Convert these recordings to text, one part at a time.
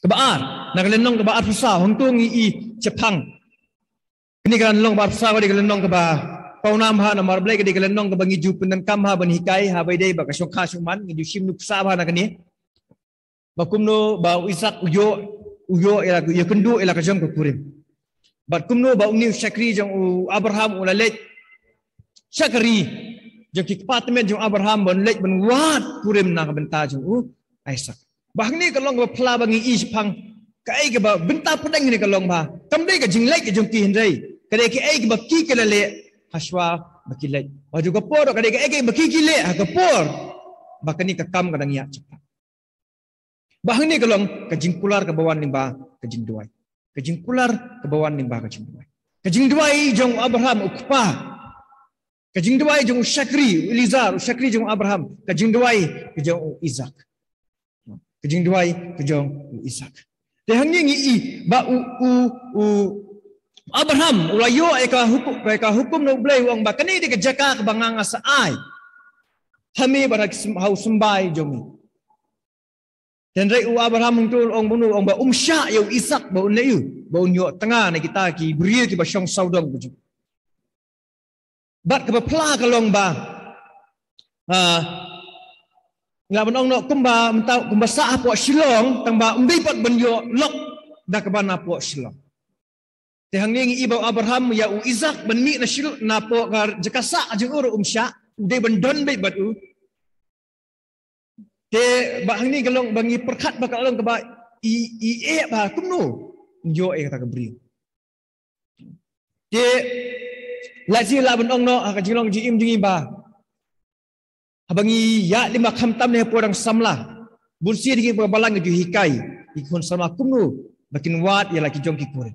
kebaar nak lenong kebaar susah untung i cepang ini kan long bar susah di lenong keba paunam ha namar blai di lenong ke bangi ju penenkam ha ban hikai ha bai dei ba ka syokha syuman ngi ju sim nuk sa ba nak ni ba kumno ba isak uyo ila ya kendu ila ka jam ko kurim bat kumno ba uni syakri jang Abraham ula lej syakri jang ki department jang Abraham ban lej ban wat kurim nak benta jang Isaac bah ni ka long ba phla bangi i pang ka ai ka ba benta pedang ni ka long ba kam dei ka jing lej ka jang ki hendai ka dei ki ai ka ba ki ka le haswa ba ki lej ba ju ka por ka dei ka ai ka ba ki le ha ka por ba ka ni ka kam ka dang ya cepat bah ni ka long ka jing kular ka bawan ni ba ka jing duai ka jing kular ka bawan ni ba ka jing duai ka jing duai jang Abraham ukpa ka jing duai jang Syakri Elizar Syakri jang Abraham ka jing duai ka jang Isaac ka jing duai ka jang Isaac de hang ni ngi ba Abraham ulayo ka hukum no blai wang ba kani de ka jaka ka banganga sa ai hami barak hau sembai jomi dan rei Abraham mungtul ong bunu ong ba Sya yu Isaac ba un yu ba un yo tengah na kita ki beri ki ba syong saudam ku bat ka ba pla ka long ba ngla ban ong no kumba mentau kumba sa po Shilong tang ba umbi pat ban yo lok da ka ba na po Shilong te hang ni ibaw Abraham ya Isaac ban mi na Shilong na po ka jakasa ajung uru Sya de ban don be bat te ba hang ni galong bangi perkat ba kalong ka ba i ba kumno yo kata ka bri te la ji la ban ong no ka jilong ji im jingi ba habangi ya lima khamtam ne podang samla bunsi digi ba balang ju hikai ikon sama kumno bakin wat ya laki jong ki kore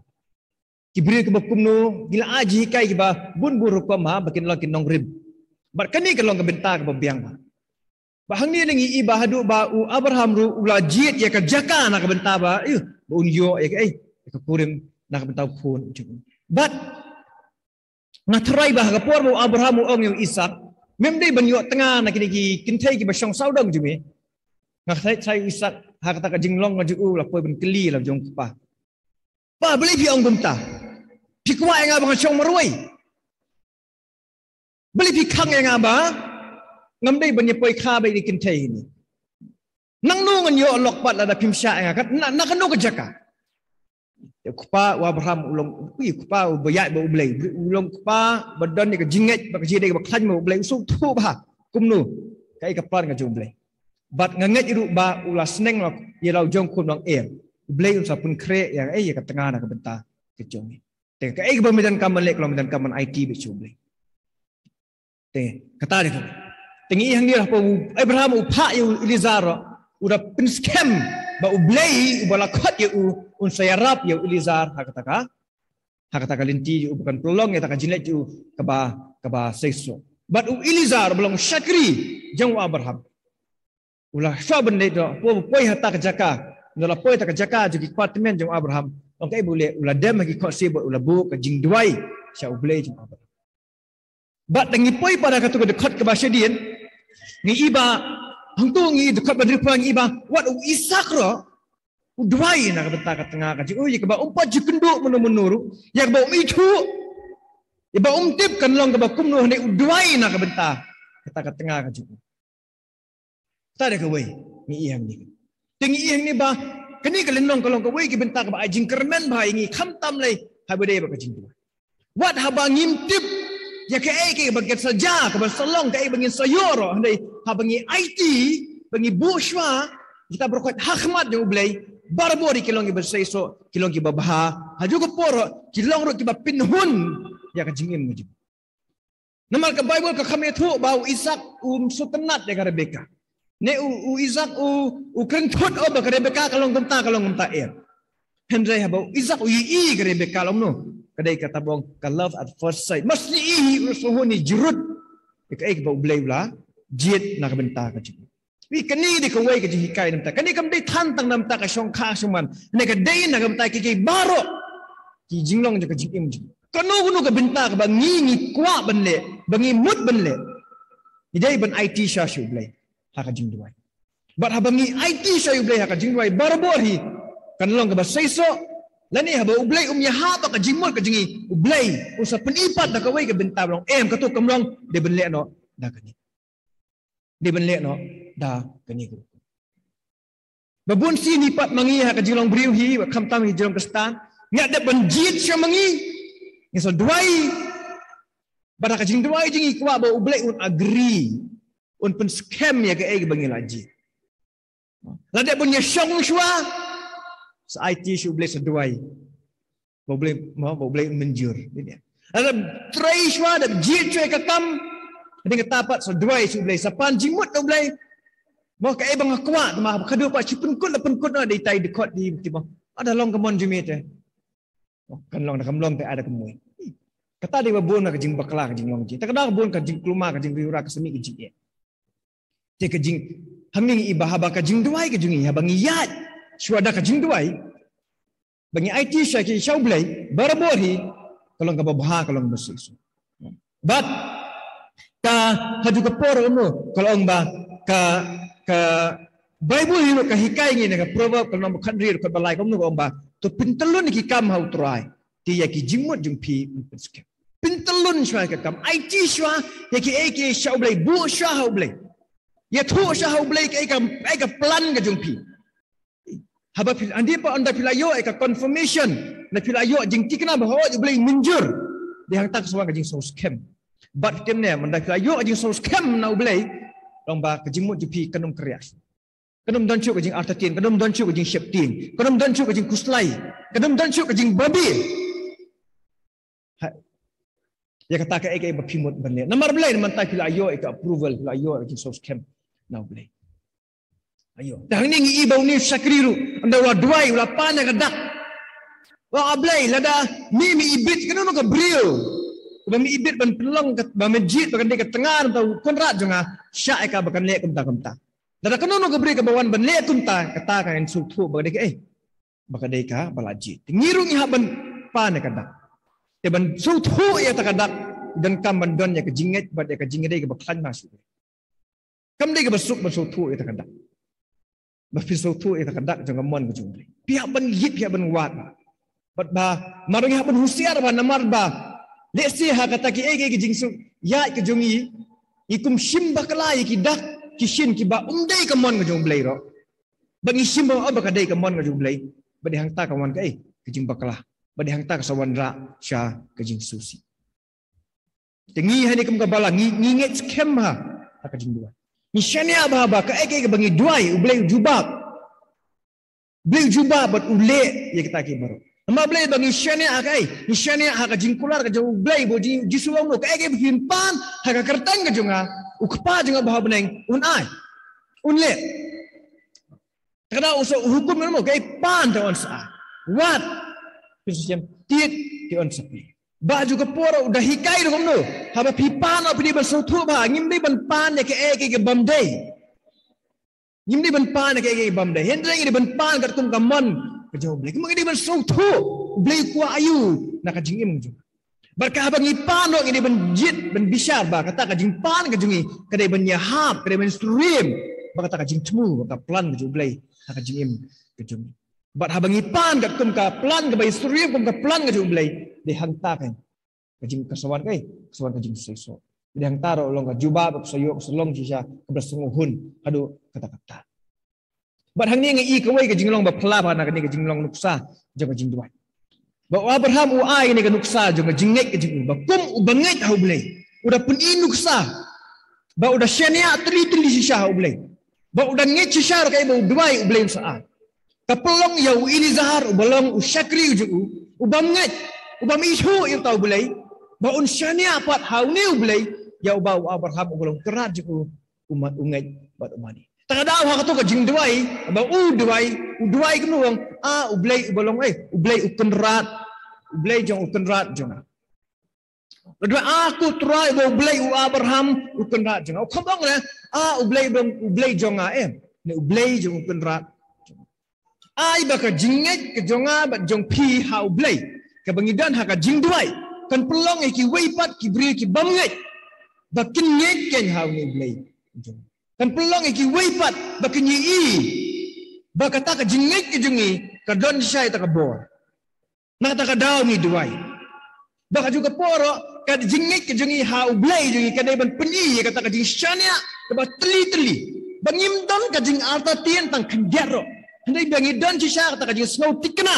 ki bri ka ba kumno gila aji hikai ki ba bun buru ko ma bakin laki nong rib bar kani kalong ka benta ka ba biang ba bahang ni lengi iba hadu ba Abraham ru ula jit ya ka jaka nak benta ba ba unyo ya ka kurim nak benta pun but ngatrai ba ka por mo Abraham ong yung Isaac mem dei banyo tengah nak ki kintai ki ba syong saudang jumi ngai Isaac ha kata ka jinglong ngaju la poi ben keli la jong pa beli pi ong benta pi kwa nga ba syong maroi beli pi khang nga ba ngam dei ban poi kha bai di kintai ni nang nu ngan yo lok pat la da pim sya nga kat na kanu ka jaka ya kupa wa Abraham ulong kupa bayat ba ublai ulong kupa badan ni ka jinget ba ka jide ba khan mo ublai usuk tu ba kumnu kai ka plan ka ublai bat nganget iru ba ula sneng lo ye lau jong kun long ublai un sa pun kre yang ya ka tengah na ka benta ke jong ni te ka ba medan kaman lek lo medan kaman IT be ublai te kata de tengi hang ni lah Abraham upha yu Elizar udah pin scam ba ublei ubala khot yu un sayarap yu Elizar hakata linti bukan pelong ya tak jinet yu kaba seiso but Elizar belum Syakri jang Abraham ulah syaben de do poi hata kejaka ulah poi tak kejaka jadi departemen jang Abraham okay boleh ulah dem lagi khot si ulah bu ke jing duai sya ublei jang Abraham but tengi poi pada katu dekat ke basyadien ni iba hangtu ngi dekat badripang iba wat Isaac ro udwai na ka benta ka tengah ka ji ka ba umpat ji kenduk menuru ya ka ba itu ya ba tip kan long ka ba kumno ne udwai na ka benta kata ka tengah ka ji ta de ka wei ni ihang ni tengi ihang ni ba kani ka lenong ka long ka wei ki benta ka ba jing kermen ba ngi kham tam lai ha ba de ba ka jing tu wat ha ba ngintip ya ke ke bagian saja ke bersolong ke bagian sayur handai ha bangi IT bangi bushwa kita berkat hakmat yang ublai barbori kilong ki bersaiso kilong ki babha ha juga poro kilong ro ki ba pinhun ya ka jingim mujib namal ka Bible ka kami thu bau Isaac sutenat ya ka Rebeka ne Isaac krengthut ba ka Rebeka kalong genta hendrai ha bau Isaac i ka Rebeka lom no kadai kata bong ka love at first sight mesti ihi usuhuni jurut ik ba ublay la jit na ka benta ka jik wi kani di ka way ka hikai namta kani kam dei than tang namta ka syong kha suman ne ka dei na ka benta ki baro ki jinglong ka jik im jik kanu ka benta ka ba ngi kwa banle bangi mut banle idai ban IT sha shu ublay ha ka jing duai bat ha bangi IT sha ublay ha ka jing duai barbori kan long ka ba saiso lani haba ublay haba ka jingmol ka jingi ublay usa penipat da ka wai ka bentab long ka tu kamlong de benle no da kani de benle no da kani ku babun si ni pat mangi ha ka jilong briu hi wa kham tam hi jilong kastan nya da banjit sya mangi ni so duai bada ka jing duai jingi kwa ba ublay un agree un pen scam ya ka bangi laji la da bunya syong shwa sa IT syu ublay seduai boleh menjur ini ada trai shwa da jit chwe ka kam dengan tapat seduai syu ublay sapan jingmut ka ublay mau ka bang kwa ma kedua pa chipun kun na dai tai dekot di tiba ada long kamon jimit kan long da kamlong te ada kemui kata di babon ka jing bakla ka jing long ji ta kada babon ka jing kluma ka jing riura ka semi ka jing te ka jing haming ibahaba ka jing duai ka jingi habang yat shwada ka jing duai bangi IT syaki shaublay barbori kalong ka babha kalong basiso but ka haju ka poro mo kalong ba ka Bible hiro ka hikay ngi nga proverb kalong khandri ka balay kom no ba to pintalon ki kam how try ti yaki jingmot jung pi pinske pintalon shwa ka kam IT shwa yaki AK shaublay bu shwa haublay ya thu shwa haublay ka plan ka jung pi haba pil andi pa anda pilayo ka confirmation na pilayo jing tikna bahwa boleh menjur di hang tak suang jing so scam but temne manda pilayo jing so scam na boleh long ba ka jingmut jipi kanum krias kanum danchu ka jing artatin kanum danchu ka jing sheptin kanum danchu ka jing kuslai kanum danchu ka jing babi ya kata ka ek bapimut banne namar boleh manta pilayo ka approval pilayo jing so scam na boleh ayo dah ni ibau ni sakriru anda wa duai la pana ka dak wa ablai lada mi ibit kanu ka brio ba mi ibit ban pelong ka ba masjid ba kan ka tengah tau konrat jonga sya ka ba kan le kumta lada kanu ka brio ka bawan ban le kumta kata ka en su thu ba de ba ka de ka balaji ngiru ni haban pana ka dak te ban su thu ya ta ka dak dan kam ban don ya ka jinget ba de ka jingede ka ba khan masuk kam de ka basuk ba su thu ya ta ka dak Bafisau tu itu kadak jangan mon kejumli. Pihak ban yip pihak ban wat. Bat ba marung pihak ban husiar ba namar ba. Lesi ha kata ki ege jingsu ya kejungi ikum shimba kala ki dak ki shin ki ba umdai ka mon kejumli ro. Bangi shimba ba kadai ka mon kejumli. Ba hang ta ka wan ka kejing bakala. Ba hang ta ka sawan ra sya kejing susi. Tengi hani kum ka bala nginget scam ha kejing dua. Misalnya apa ka eke bangi duai ublay jubab. Blay jubab bat ule ya kita ki baru. Nama blay bangi syania akai. Misalnya ha ka jingkular ka jauh blay bo jisuang no ka eke himpan ha ka kertang ka junga ukpa junga bah beneng unai. Unle. Kada usah hukum mo ka pan ta on sa. What? Pisem tit ti on sapi. Ba juga poro udah hikai dong no. Haba pipan apa di bersatu ba ngimdi ban pan ya ke bamdai. Ngimdi ban pan ya ke bamdai. Hendra ini ban pan kat kum kamon ke jauh beli. Kemang ini bersatu beli kuah ayu nak kajingim juga. Berkah haba ngipan dong ini ban jit ban bisyar ba kata kajing pan kajungi kedai ban nyahap kedai ban stream ba kata kajing temu kata plan ke jauh beli nak kajingim kajungi. Bat haba ngipan kat kum ka plan ke ban stream kum ka plan ke jauh beli dihantarkan kajing kasawan kasawan kajing seso dihantar olong ka jubab sayok selong sisa kebersunguhun kadu kata-kata bat hang ni ngi kawai kajing long ba phala ba na kajing long nuksa jang kajing duai ba Abraham uai ni ka nuksa jang kajing ngai kajing ba kum ubangai tahu belai udah pun nuksa ba udah syania teli sisa hau belai ba udah ngai sisa kai ba duai belai saat kapelong ya ini zahar ubalong usyakri uju ubangai ubam isu yang tahu belai baun syania pat hauni belai ya ubau Abraham ubulong kerat ju umat ungai bat umani takada ha to ka jing duai ba duai kenuang ublai ubulong ublai ukenrat ublai jong ukenrat jong kedua aku try ublai Abraham ukenrat jong khabang na ublai jong ne ublai jong ukenrat ai ba ka jinget ke jonga bat jong pi ha ublai kebangidan haka jing duai kan pelong ki weipat ki bri ki bamnget bakin nyek ken hau ni blai kan pelong ki weipat bakin yi ba kata ka jingek ki jungi kadon syai ta kabor. Nak ta kadaw ni duai. Baka juga poro kad jingit ke jengi ha ublai jengi kadai ban penyi kata ka jing syania ba teli-teli. Bangim don ka jing alta tien tang kendero. Handai bangi don cisha kata ka jing snow tikna.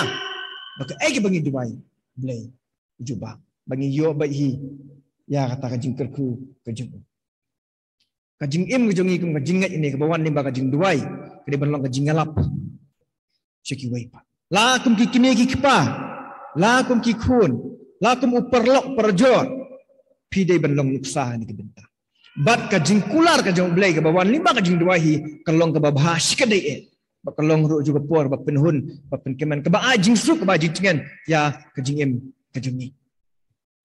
Baka ai ke bangi duai. Blai. Juba. Bangi yo ba hi. Ya kata ka jing kerku ke jeng. Ka jing im ke jengi ka jingat ini ke bawan limba ka jing duai. Kadai ban long ka jing ngalap. Ceki wai pa. La kum ki kini ki kipa. La kum ki khun. La kum uperlok perjor. Pidai benlong nupsah ni ke benta. Bat ka jing kular ka jong blai ka bawan limba ka jing duahi kalong ka babah sikadai e. Ba kalong ru juga por ba penhun ba penkeman ka ba jing su ka ba jing ya ka jing em ka jing ni.